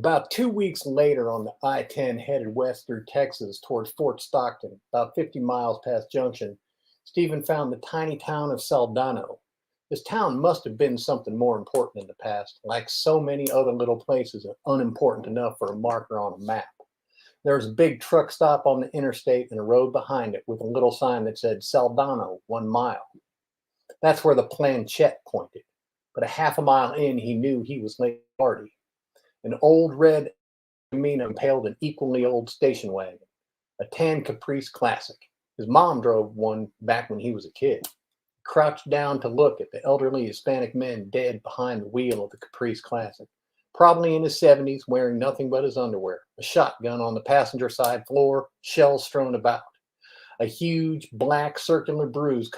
About 2 weeks later, on the I-10 headed west through Texas towards Fort Stockton, about 50 miles past Junction, Stephen found the tiny town of Saldano. This town must have been something more important in the past, like so many other little places, unimportant enough for a marker on a map. There was a big truck stop on the interstate and a road behind it with a little sign that said Saldano, 1 mile. That's where the planchette pointed. But a half a mile in, he knew he was late party. An old red Camino impaled an equally old station wagon, a tan Caprice Classic. His mom drove one back when he was a kid. Crouched down to look at the elderly Hispanic men dead behind the wheel of the Caprice Classic, probably in his 70s, wearing nothing but his underwear, a shotgun on the passenger side floor, shells strewn about. A huge black circular bruise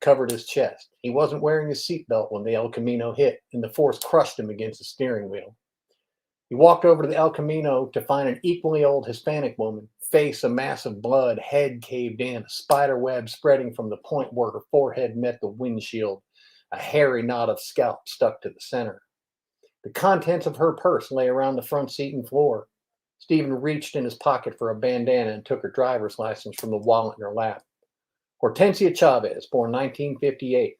covered his chest. He wasn't wearing his seatbelt when the El Camino hit, and the force crushed him against the steering wheel. He walked over to the El Camino to find an equally old Hispanic woman, face a mass of blood, head caved in, a spider web spreading from the point where her forehead met the windshield, a hairy knot of scalp stuck to the center. The contents of her purse lay around the front seat and floor. Stephen reached in his pocket for a bandana and took her driver's license from the wallet in her lap. Hortensia Chavez, born 1958.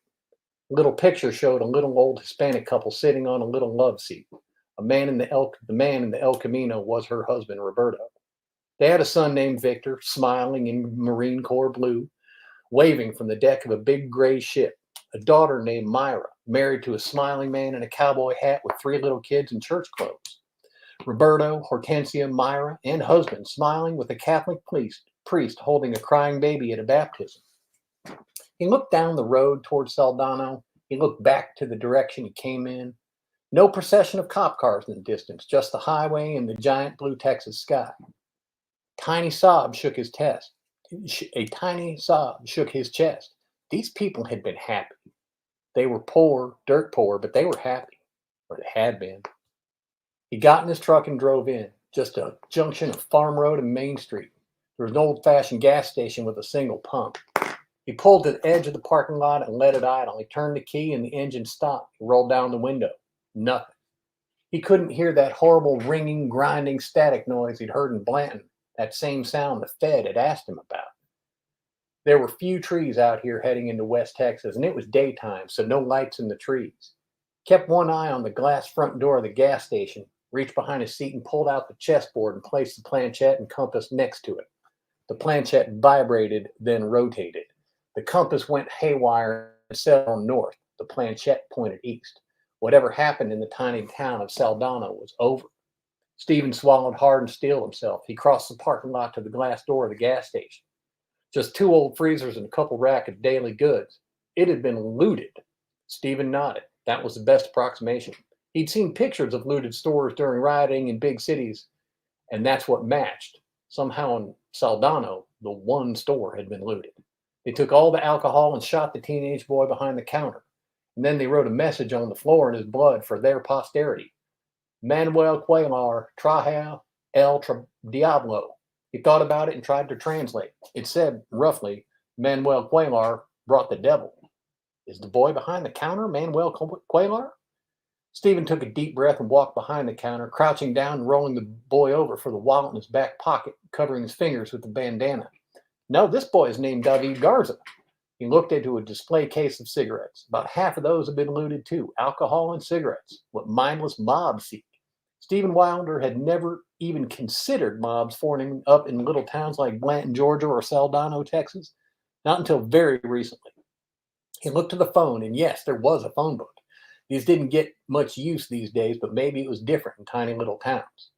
A little picture showed a little old Hispanic couple sitting on a little love seat. The man in the El Camino was her husband, Roberto. They had a son named Victor, smiling in Marine Corps blue, waving from the deck of a big gray ship. A daughter named Myra, married to a smiling man in a cowboy hat with 3 little kids in church clothes. Roberto, Hortensia, Myra, and husband smiling with a Catholic priest holding a crying baby at a baptism. He looked down the road toward Saldano. He looked back to the direction he came in. No procession of cop cars in the distance, just the highway and the giant blue Texas sky. Tiny sob shook his chest. A tiny sob shook his chest. These people had been happy. They were poor, dirt poor, but they were happy, or they had been. He got in his truck and drove in, just a junction of Farm Road and Main Street. There was an old-fashioned gas station with a single pump. He pulled to the edge of the parking lot and let it idle. He turned the key and the engine stopped. He rolled down the window. Nothing. He couldn't hear that horrible ringing, grinding static noise he'd heard in Blanton, that same sound the Fed had asked him about. There were few trees out here heading into West Texas, and it was daytime, so no lights in the trees. Kept one eye on the glass front door of the gas station, reached behind his seat and pulled out the chessboard and placed the planchette and compass next to it. The planchette vibrated, then rotated. The compass went haywire and set on north. The planchette pointed east. Whatever happened in the tiny town of Saldano was over. Stephen swallowed hard and steeled himself. He crossed the parking lot to the glass door of the gas station. Just 2 old freezers and a couple rack of daily goods. It had been looted. Stephen nodded. That was the best approximation. He'd seen pictures of looted stores during rioting in big cities, and that's what matched. Somehow in Saldano, the one store had been looted. They took all the alcohol and shot the teenage boy behind the counter. And then they wrote a message on the floor in his blood for their posterity. Manuel Cuellar trajo el diablo. He thought about it and tried to translate. It said, roughly, Manuel Cuellar brought the devil. Is the boy behind the counter Manuel Cuellar? Stephen took a deep breath and walked behind the counter, crouching down and rolling the boy over for the wallet in his back pocket, covering his fingers with the bandana. No, this boy is named David Garza. He looked into a display case of cigarettes. About half of those had been looted too. Alcohol and cigarettes. What mindless mobs seek. Stephen Wilder had never even considered mobs forming up in little towns like Blanton, Georgia, or Saldano, Texas. Not until very recently. He looked to the phone, and yes, there was a phone book. These didn't get much use these days, but maybe it was different in tiny little towns.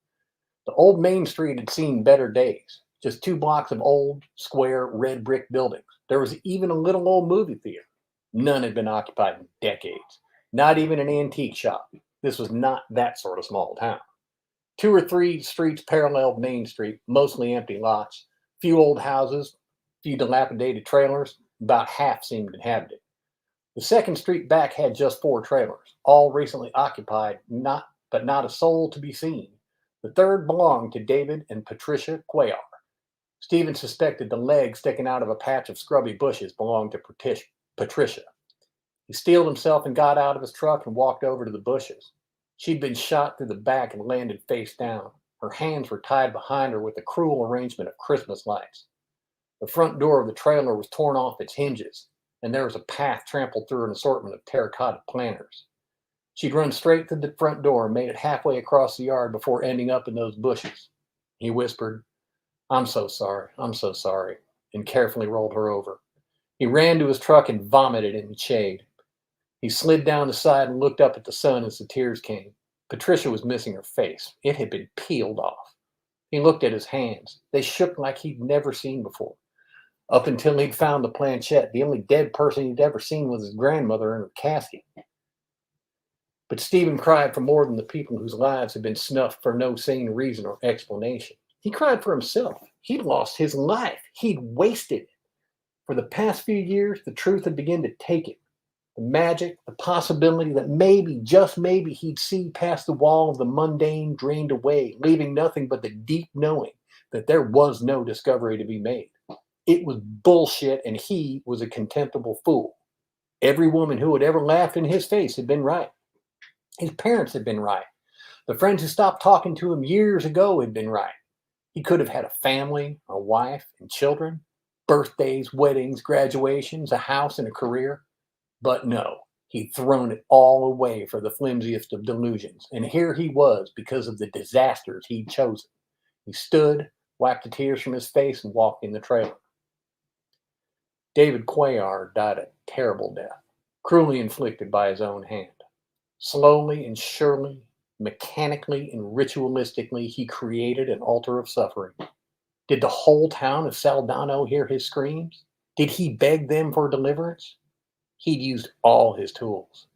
The old Main Street had seen better days. Just 2 blocks of old, square, red brick buildings. There was even a little old movie theater. None had been occupied in decades. Not even an antique shop. This was not that sort of small town. 2 or 3 streets paralleled Main Street, mostly empty lots. Few old houses, few dilapidated trailers. About half seemed inhabited. The second street back had just 4 trailers, all recently occupied, but not a soul to be seen. The third belonged to David and Patricia Cuellar. Stephen suspected the leg sticking out of a patch of scrubby bushes belonged to Patricia. He steeled himself and got out of his truck and walked over to the bushes. She'd been shot through the back and landed face down. Her hands were tied behind her with a cruel arrangement of Christmas lights. The front door of the trailer was torn off its hinges, and there was a path trampled through an assortment of terracotta planters. She'd run straight through the front door and made it halfway across the yard before ending up in those bushes. He whispered, I'm so sorry, I'm so sorry, and carefully rolled her over. He ran to his truck and vomited in the shade. He slid down the side and looked up at the sun as the tears came. Patricia was missing her face. It had been peeled off. He looked at his hands. They shook like he'd never seen before. Up until he'd found the planchette, the only dead person he'd ever seen was his grandmother in her casket. But Stephen cried for more than the people whose lives had been snuffed for no sane reason or explanation. He cried for himself. He'd lost his life. He'd wasted it. For the past few years, the truth had begun to take him. The magic, the possibility that maybe, just maybe, he'd see past the wall of the mundane drained away, leaving nothing but the deep knowing that there was no discovery to be made. It was bullshit, and he was a contemptible fool. Every woman who had ever laughed in his face had been right. His parents had been right. The friends who stopped talking to him years ago had been right. He could have had a family, a wife, and children, birthdays, weddings, graduations, a house, and a career. But no, he'd thrown it all away for the flimsiest of delusions. And here he was because of the disasters he'd chosen. He stood, wiped the tears from his face, and walked in the trailer. David Cuellar died a terrible death, cruelly inflicted by his own hand. Slowly and surely, mechanically and ritualistically, he created an altar of suffering. Did the whole town of Saldano hear his screams? Did he beg them for deliverance? He'd used all his tools.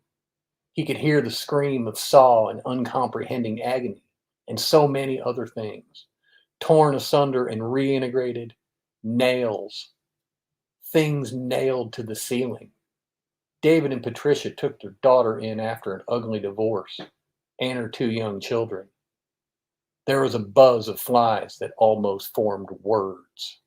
He could hear the scream of saw and uncomprehending agony, and so many other things. Torn asunder and reintegrated, nails, things nailed to the ceiling. David and Patricia took their daughter in after an ugly divorce, and her 2 young children. There was a buzz of flies that almost formed words.